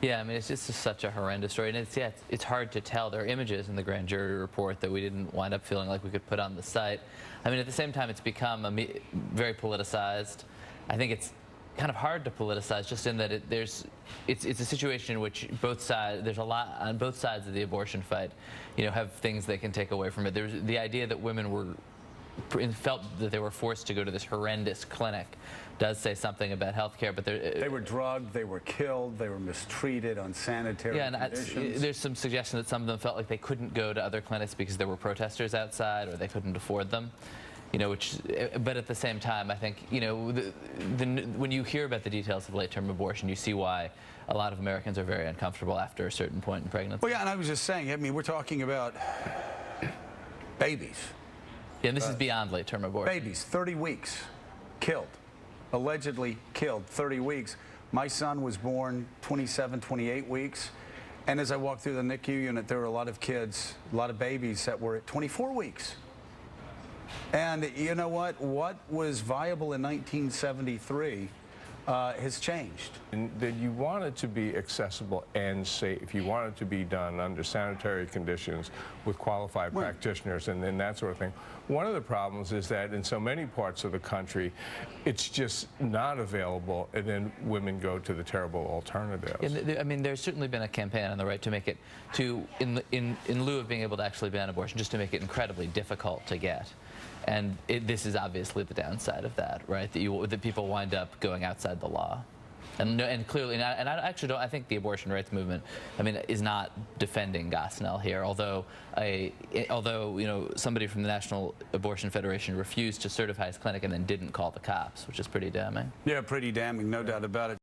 Yeah, I mean, it's just such a horrendous story, and it's hard to tell. There are images in the grand jury report that we didn't wind up feeling like we could put on the site. I mean, at the same time, it's become very politicized. I think it's kind of hard to politicize, just in that it's a situation in which both sides, there's a lot on both sides of the abortion fight, have things they can take away from it. There's the idea that women felt that they were forced to go to this horrendous clinic does say something about health care, but they were drugged, they were killed, they were mistreated, unsanitary conditions. There's some suggestion that some of them felt like they couldn't go to other clinics because there were protesters outside or they couldn't afford them. But at the same time, I think, when you hear about the details of late-term abortion, you see why a lot of Americans are very uncomfortable after a certain point in pregnancy. Well, yeah, and I was just saying, I mean, we're talking about babies. Yeah, and this is beyond late-term abortion. Babies, 30 weeks, killed, allegedly killed, 30 weeks. My son was born 27, 28 weeks. And as I walked through the NICU unit, there were a lot of kids, a lot of babies that were at 24 weeks. And you know what? What was viable in 1973 has changed. And that you want it to be accessible and safe. You want it to be done under sanitary conditions with qualified practitioners and that sort of thing. One of the problems is that in so many parts of the country, it's just not available, and then women go to the terrible alternatives. And I mean, there's certainly been a campaign on the right to make it, in lieu of being able to actually ban abortion, just to make it incredibly difficult to get. And this is obviously the downside of that, right? That people wind up going outside the law, and clearly, and I actually don't. I think the abortion rights movement, I mean, is not defending Gosnell here. Although somebody from the National Abortion Federation refused to certify his clinic and then didn't call the cops, which is pretty damning. Yeah, pretty damning, no doubt about it.